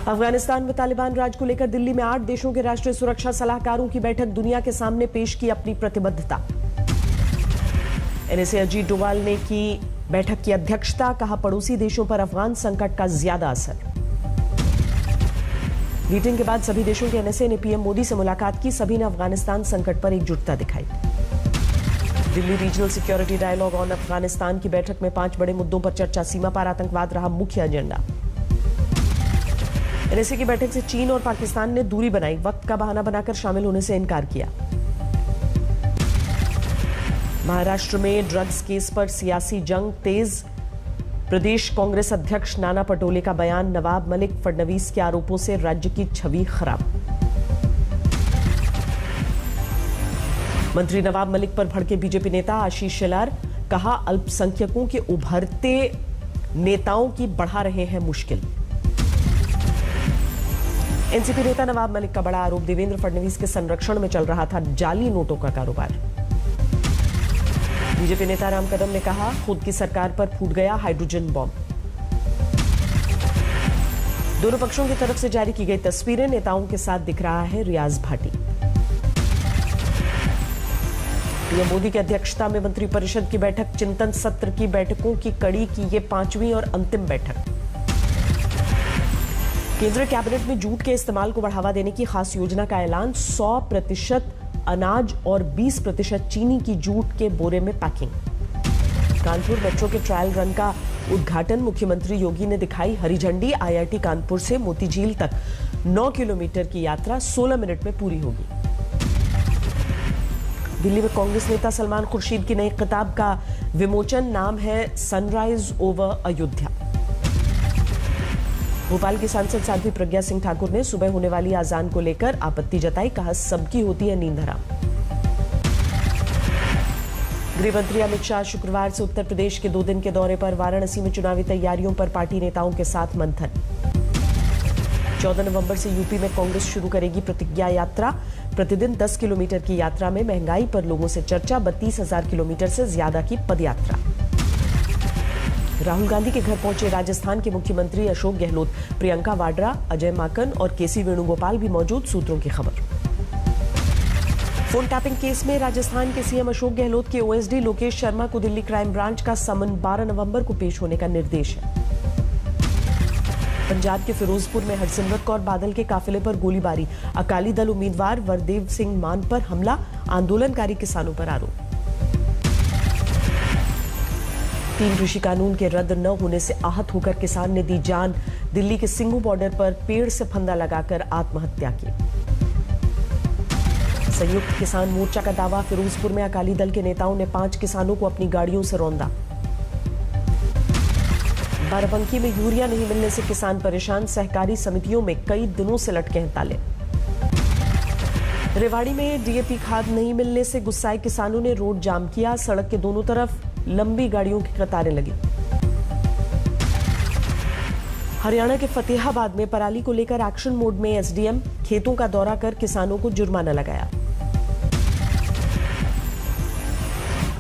अफगानिस्तान में तालिबान राज को लेकर दिल्ली में 8 देशों के राष्ट्रीय सुरक्षा सलाहकारों की बैठक, दुनिया के सामने पेश की अपनी प्रतिबद्धता। एनएसए अजीत डोवाल ने की बैठक की अध्यक्षता, कहा पड़ोसी देशों पर अफगान संकट का ज्यादा असर। मीटिंग के बाद सभी देशों के एनएसए ने पीएम मोदी से मुलाकात की, सभी ने अफगानिस्तान संकट पर एकजुटता दिखाई। Delhi regional security dialogue on Afghanistan की बैठक में 5 बड़े मुद्दों पर चर्चा, सीमा पार आतंकवाद रहा मुख्य एजेंडा। एनएसए की बैठक से चीन और पाकिस्तान ने दूरी बनाई, वक्त का बहाना बनाकर शामिल होने से इनकार किया। महाराष्ट्र में ड्रग्स केस पर सियासी जंग तेज, प्रदेश कांग्रेस अध्यक्ष नाना पटोले का बयान, नवाब मलिक फडणवीस के आरोपों से राज्य की छवि खराब। मंत्री नवाब मलिक पर भड़के बीजेपी नेता आशीष शेलार, कहा अल्पसंख्यकों के उभरते नेताओं की बढ़ा रहे हैं मुश्किल। एनसीपी नेता नवाब मलिक का बड़ा आरोप, देवेंद्र फडणवीस के संरक्षण में चल रहा था जाली नोटों का कारोबार। बीजेपी नेता राम कदम ने कहा खुद की सरकार पर फूट गया हाइड्रोजन बॉम्ब। दोनों पक्षों की तरफ से जारी की गई तस्वीरें, नेताओं के साथ दिख रहा है रियाज भाटी। पीएम मोदी की अध्यक्षता में मंत्रिपरिषद की बैठक, चिंतन सत्र की बैठकों की कड़ी की ये 5वीं और अंतिम बैठक। केंद्रीय कैबिनेट में जूट के इस्तेमाल को बढ़ावा देने की खास योजना का ऐलान, 100% अनाज और 20% चीनी की जूट के बोरे में पैकिंग। कानपुर मेट्रो के ट्रायल रन का उद्घाटन, मुख्यमंत्री योगी ने दिखाई हरी झंडी। आईआईटी कानपुर से मोती झील तक 9 किलोमीटर की यात्रा 16 मिनट में पूरी होगी। दिल्ली में कांग्रेस नेता सलमान खुर्शीद की नई किताब का विमोचन, नाम है सनराइज ओवर अयोध्या। भोपाल की सांसद साध्वी प्रज्ञा सिंह ठाकुर ने सुबह होने वाली आजान को लेकर आपत्ति जताई, कहा सबकी होती है नींद हराम। गृह मंत्री अमित शाह शुक्रवार से उत्तर प्रदेश के 2 दिन के दौरे पर, वाराणसी में चुनावी तैयारियों पर पार्टी नेताओं के साथ मंथन। 14 नवंबर से यूपी में कांग्रेस शुरू करेगी प्रतिज्ञा यात्रा, प्रतिदिन 10 किलोमीटर की यात्रा में महंगाई पर लोगों से चर्चा, 32,000 किलोमीटर से ज्यादा की पदयात्रा। राहुल गांधी के घर पहुंचे राजस्थान के मुख्यमंत्री अशोक गहलोत, प्रियंका वाड्रा, अजय माकन और केसी वेणुगोपाल भी मौजूद, सूत्रों की खबर। फोन टैपिंग केस में राजस्थान के सीएम अशोक गहलोत के ओएसडी लोकेश शर्मा को दिल्ली क्राइम ब्रांच का समन 12 नवंबर को पेश होने का निर्देश है। पंजाब के फिरोजपुर में हरसिमरत कौर बादल के काफिले पर गोलीबारी, अकाली दल उम्मीदवार वरदेव सिंह मान पर हमला, आंदोलनकारी किसानों पर आरोप। 3 कृषि कानून के रद्द न होने से आहत होकर किसान ने दी जान, दिल्ली के सिंगू बॉर्डर पर पेड़ से फंदा लगाकर आत्महत्या की। संयुक्त किसान मोर्चा का दावा, फिरोजपुर में अकाली दल के नेताओं ने 5 किसानों को अपनी गाड़ियों से रौंदा। बाराबंकी में यूरिया नहीं मिलने से किसान परेशान, सहकारी समितियों में कई दिनों से लटके हैं ताले। रेवाड़ी में डीएपी खाद नहीं मिलने से गुस्साए किसानों ने रोड जाम किया, सड़क के दोनों तरफ लंबी गाड़ियों की कतारें लगी। हरियाणा के फतेहाबाद में पराली को लेकर एक्शन मोड में एसडीएम, खेतों का दौरा कर किसानों को जुर्माना लगाया।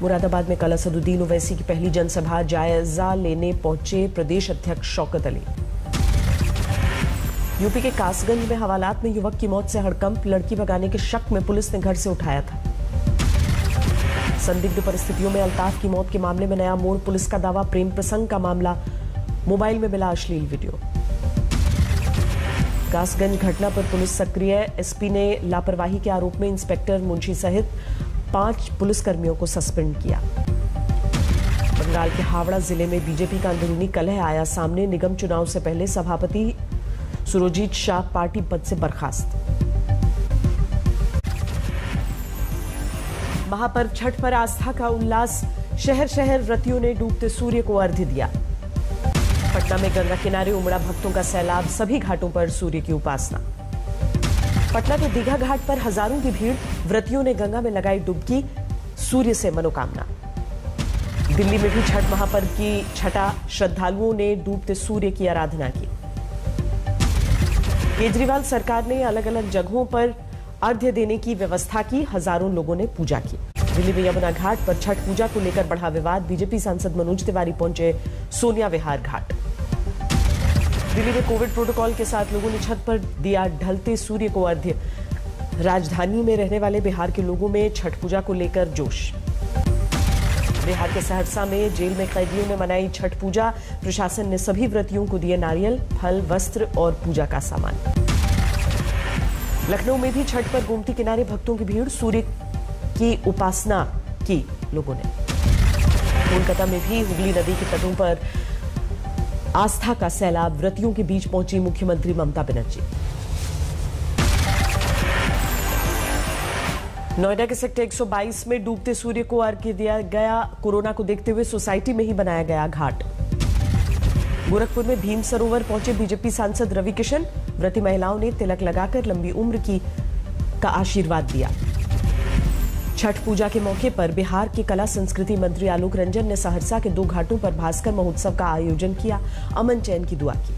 मुरादाबाद में कल असदुद्दीन ओवैसी की पहली जनसभा, जायजा लेने पहुंचे प्रदेश अध्यक्ष शौकत अली। यूपी के कासगंज में हवालात में युवक की मौत से हड़कंप, लड़की भगाने के शक में पुलिस ने घर से उठाया था। संदिग्ध परिस्थितियों में अल्ताफ की मौत के मामले में नया मोड़, पुलिस का दावा प्रेम प्रसंग का मामला, मोबाइल में मिला अश्लील वीडियो। कासगंज घटना पर पुलिस सक्रिय, एसपी ने लापरवाही के आरोप में इंस्पेक्टर मुंशी सहित 5 पुलिसकर्मियों को सस्पेंड किया। बंगाल के हावड़ा जिले में बीजेपी का अंदरूनी कलह आया सामने, निगम चुनाव से पहले सभापति सुरजीत शाह पार्टी पद से बर्खास्त। महापर्व छठ पर आस्था का उल्लास, शहर शहर व्रतियों ने डूबते सूर्य को अर्घ्य दिया। पटना में गंगा किनारे उमड़ा भक्तों का सैलाब, सभी घाटों पर सूर्य की उपासना। पटना के दीघा घाट पर हजारों की भीड़, व्रतियों ने गंगा में लगाई डुबकी, सूर्य से मनोकामना। दिल्ली में भी छठ महापर्व की छठा, श्रद्धालुओं ने डूबते सूर्य की आराधना की। केजरीवाल सरकार ने अलग अलग जगहों पर अर्घ्य देने की व्यवस्था की, हजारों लोगों ने पूजा की। दिल्ली में यमुना घाट पर छठ पूजा को लेकर बढ़ा विवाद, बीजेपी सांसद मनोज तिवारी पहुंचे सोनिया विहार घाट। दिल्ली में कोविड प्रोटोकॉल के साथ लोगों ने छत पर दिया ढलते सूर्य को अर्घ्य। राजधानी में रहने वाले बिहार के लोगों में छठ पूजा को लेकर जोश। बिहार के सहरसा में जेल में कैदियों ने मनाई छठ पूजा। प्रशासन ने सभी व्रतियों को दिए नारियल, फल, वस्त्र और पूजा का सामान। लखनऊ में भी छठ पर गोमती किनारे भक्तों की भीड़, सूर्य की उपासना की लोगों ने। कोलकाता में भी हुगली नदी के तटों पर आस्था का सैलाब, व्रतियों के बीच पहुंची मुख्यमंत्री ममता बनर्जी। नोएडा के सेक्टर 122 में डूबते सूर्य को अर्घ्य दिया गया। कोरोना को देखते हुए सोसाइटी में ही बनाया गया घाट। गोरखपुर में भीम सरोवर पहुंचे बीजेपी सांसद रवि किशन। व्रती महिलाओं ने तिलक लगाकर लंबी उम्र का आशीर्वाद दिया। छठ पूजा के मौके पर बिहार के कला संस्कृति मंत्री आलोक रंजन ने सहरसा के 2 घाटों पर भास्कर महोत्सव का आयोजन किया। अमन चैन की दुआ की।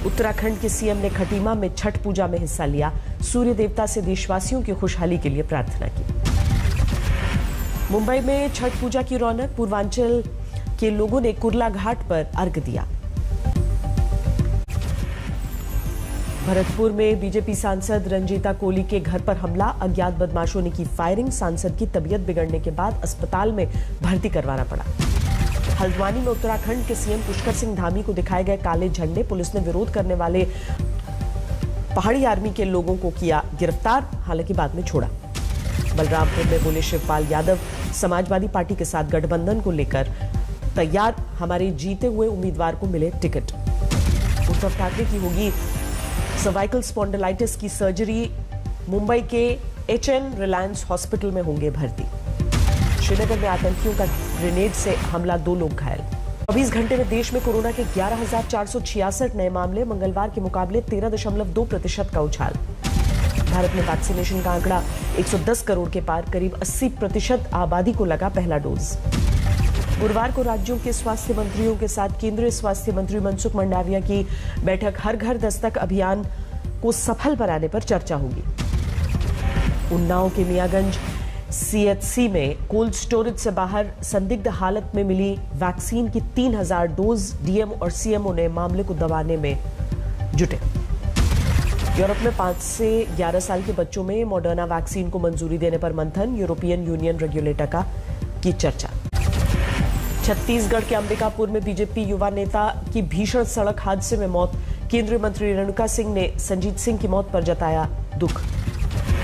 उत्तराखंड के सीएम ने खटीमा में छठ पूजा में हिस्सा लिया। सूर्य देवता से देशवासियों की खुशहाली के लिए प्रार्थना की। मुंबई में छठ पूजा की रौनक, पूर्वांचल के लोगों ने कुर्ला घाट पर अर्घ्य दिया। भरतपुर में बीजेपी सांसद रंजीता कोली के घर पर हमला, अज्ञात बदमाशों ने की फायरिंग। सांसद की तबीयत बिगड़ने के बाद अस्पताल में भर्ती करवाना पड़ा। हल्द्वानी में उत्तराखंड के सीएम पुष्कर सिंह धामी को दिखाए गए काले झंडे, पुलिस ने विरोध करने वाले पहाड़ी आर्मी के लोगों को किया गिरफ्तार, हालांकि बाद में छोड़ा। बलरामपुर में बोले शिवपाल यादव, समाजवादी पार्टी के साथ गठबंधन को लेकर तैयार, हमारे जीते हुए उम्मीदवार को मिले टिकट। उद्धव ठाकरे की होगी सर्वाइकल स्पॉन्डिलाइटिस की सर्जरी, मुंबई के एचएन रिलायंस हॉस्पिटल में होंगे भर्ती। श्रीनगर में आतंकियों का ग्रेनेड से हमला, 2 लोग घायल। 24 घंटे में देश में कोरोना के 11,466 नए मामले, मंगलवार के मुकाबले 13.2% का उछाल। भारत में वैक्सीनेशन का आंकड़ा 110 करोड़ के पार, करीब 80% आबादी को लगा पहला डोज। गुरुवार को राज्यों के स्वास्थ्य मंत्रियों के साथ केंद्रीय स्वास्थ्य मंत्री मनसुख मंडाविया की बैठक। हर घर दस्तक अभियान को सफल बनाने पर चर्चा होगी। उन्नाव के मियागंज सीएचसी में कोल्ड स्टोरेज से बाहर संदिग्ध हालत में मिली वैक्सीन की 3000 डोज। डीएम और सीएमओ ने मामले को दबाने में जुटे। यूरोप में 5 से 11 साल के बच्चों में मॉडर्ना वैक्सीन को मंजूरी देने पर मंथन, यूरोपियन यूनियन रेगुलेटर की चर्चा। छत्तीसगढ़ के अंबिकापुर में बीजेपी युवा नेता की भीषण सड़क हादसे में मौत। केंद्रीय मंत्री रेणुका सिंह ने संजीत सिंह की मौत पर जताया दुख।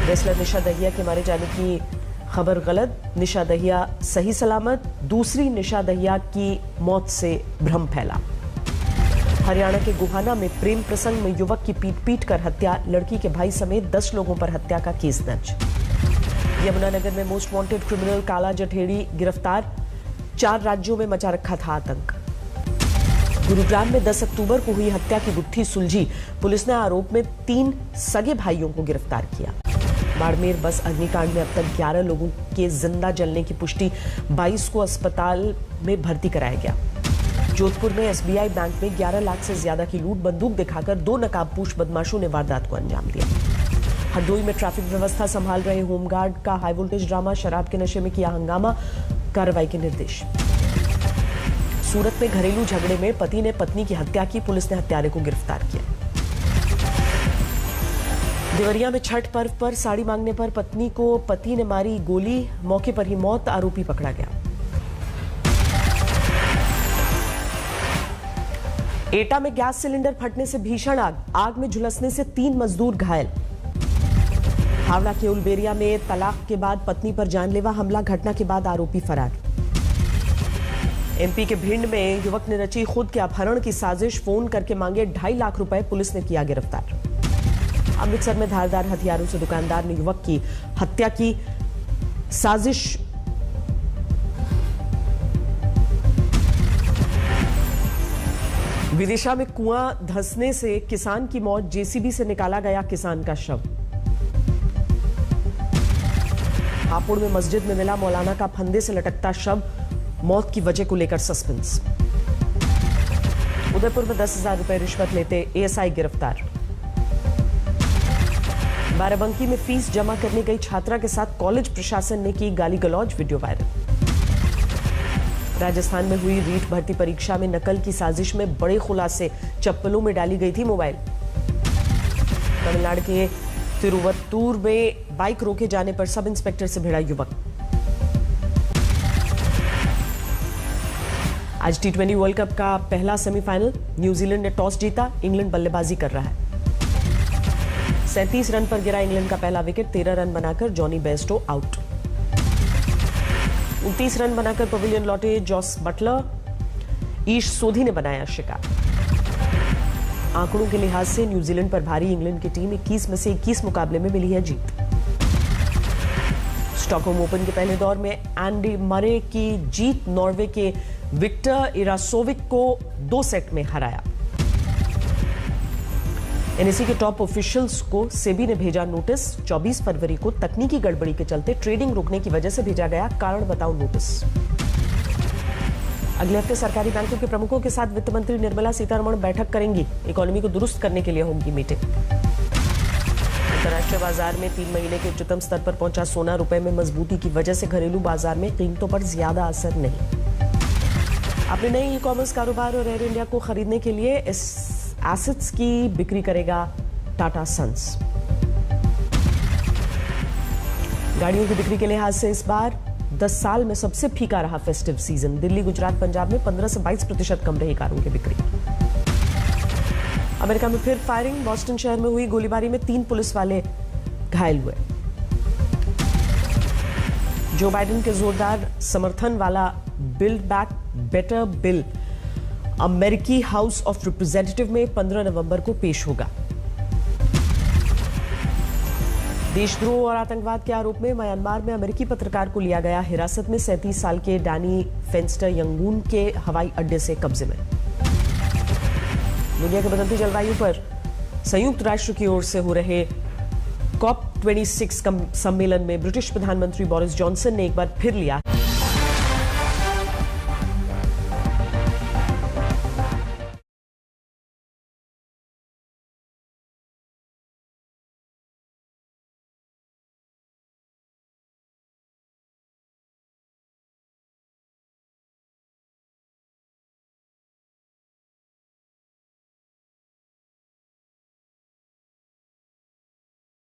रेसलर निशा दहिया के मारे जाने की खबर गलत, निशा दहिया सही सलामत। दूसरी निशा दहिया की मौत से भ्रम फैला। हरियाणा के गोहाना में प्रेम प्रसंग में युवक की पीट कर हत्या, लड़की के भाई समेत 10 लोगों पर हत्या का केस दर्ज। यमुनानगर में मोस्ट वांटेड क्रिमिनल काला जठेड़ी गिरफ्तार, 4 राज्यों में मचा रखा था आतंक। गुरुग्राम में 10 अक्टूबर को हुई हत्या की गुत्थी सुलझी, पुलिस ने आरोप में 3 सगे भाइयों को गिरफ्तार किया। बाड़मेर बस अग्निकांड में अब तक 11 लोगों के जिंदा जलने की पुष्टि, 22 को अस्पताल में भर्ती कराया गया। जोधपुर में एसबीआई बैंक में 11 लाख से ज्यादा की लूट, बंदूक दिखाकर 2 नकाबपोश बदमाशों ने वारदात को अंजाम दिया। हरदोई में ट्रैफिक व्यवस्था संभाल रहे होमगार्ड का हाई वोल्टेज ड्रामा, शराब के नशे में किया हंगामा, कार्रवाई के निर्देश। सूरत में घरेलू झगड़े में पति ने पत्नी की हत्या की, पुलिस ने हत्यारे को गिरफ्तार किया। देवरिया में छठ पर्व पर साड़ी मांगने पर पत्नी को पति ने मारी गोली, मौके पर ही मौत, आरोपी पकड़ा गया। एटा में गैस सिलेंडर फटने से भीषण आग में झुलसने से 3 मजदूर घायल। हावड़ा के उलबेरिया में तलाक के बाद पत्नी पर जानलेवा हमला, घटना के बाद आरोपी फरार। एमपी के भिंड में युवक ने रची खुद के अपहरण की साजिश, फोन करके मांगे 2.5 लाख रुपए, पुलिस ने किया गिरफ्तार। अमृतसर में धारदार हथियारों से दुकानदार ने युवक की हत्या की, साजिश। विदिशा में कुआं धंसने से किसान की मौत, जेसीबी से निकाला गया किसान का शव। हापुड़ में मस्जिद में मिला मौलाना का फंदे से लटकता शव, मौत की वजह को लेकर सस्पेंस। उदयपुर में 10,000 रुपए रिश्वत लेते एएसआई गिरफ्तार। बाराबंकी में फीस जमा करने गई छात्रा के साथ कॉलेज प्रशासन ने की गाली गलौज, वीडियो वायरल। राजस्थान में हुई रीट भर्ती परीक्षा में नकल की साजिश में बड़े खुलासे, चप्पलों में डाली गई थी मोबाइल। तमिलनाडु के तिरुवत्तूर में बाइक रोके जाने पर सब इंस्पेक्टर से भिड़ा युवक। आज T20 वर्ल्ड कप का पहला सेमीफाइनल, न्यूजीलैंड ने टॉस जीता, इंग्लैंड बल्लेबाजी कर रहा है। 37 रन पर गिरा इंग्लैंड का पहला विकेट, 13 रन बनाकर जॉनी बेयरस्टो आउट। 29 रन बनाकर पवेलियन लौटे जॉस बटलर, ईश सोधी ने बनाया शिकार। आंकड़ों के लिहाज से न्यूजीलैंड पर भारी इंग्लैंड की टीम 21 में से 21 मुकाबले में मिली है जीत। स्टॉकहोम ओपन के पहले दौर में एंडी मरे की जीत, नॉर्वे के विक्टर इरासोविक को 2 सेट में हराया। एनएसई के टॉप ऑफिशियल्स को सेबी ने भेजा नोटिस, 24 फरवरी को तकनीकी गड़बड़ी के चलते ट्रेडिंग रोकने की वजह से भेजा गया कारण बताओ नोटिस। अगले हफ्ते सरकारी बैंकों के प्रमुखों के साथ वित्त मंत्री निर्मला सीतारमण बैठक करेंगी, इकोनॉमी को दुरुस्त करने के लिए होगी मीटिंग। अंतर्राष्ट्रीय बाजार में 3 महीने के उच्चतम स्तर पर पहुंचा सोना, रुपए में मजबूती की वजह से घरेलू बाजार में कीमतों पर ज्यादा असर नहीं। अपने नए ई-कॉमर्स कारोबार और एयर इंडिया को खरीदने के लिए इस एसेट्स की बिक्री करेगा टाटा सन्स। गाड़ियों की बिक्री के लिहाज से इस बार 10 साल में सबसे फीका रहा फेस्टिव सीजन। दिल्ली, गुजरात, पंजाब में 15 से 22% कम रही कारों की बिक्री। अमेरिका में फिर फायरिंग, बॉस्टन शहर में हुई गोलीबारी में 3 पुलिस वाले घायल हुए। जो बाइडेन के जोरदार समर्थन वाला बिल्ड बैक बेटर बिल अमेरिकी हाउस ऑफ रिप्रेजेंटेटिव में 15 नवंबर को पेश होगा। देशद्रोह और आतंकवाद के आरोप में म्यांमार में अमेरिकी पत्रकार को लिया गया हिरासत में। 37 साल के डैनी फेंस्टर यंगून के हवाई अड्डे से कब्जे में। दुनिया के बदलती जलवायु पर संयुक्त राष्ट्र की ओर से हो रहे COP26 सम्मेलन में ब्रिटिश प्रधानमंत्री बोरिस जॉनसन ने एक बार फिर लिया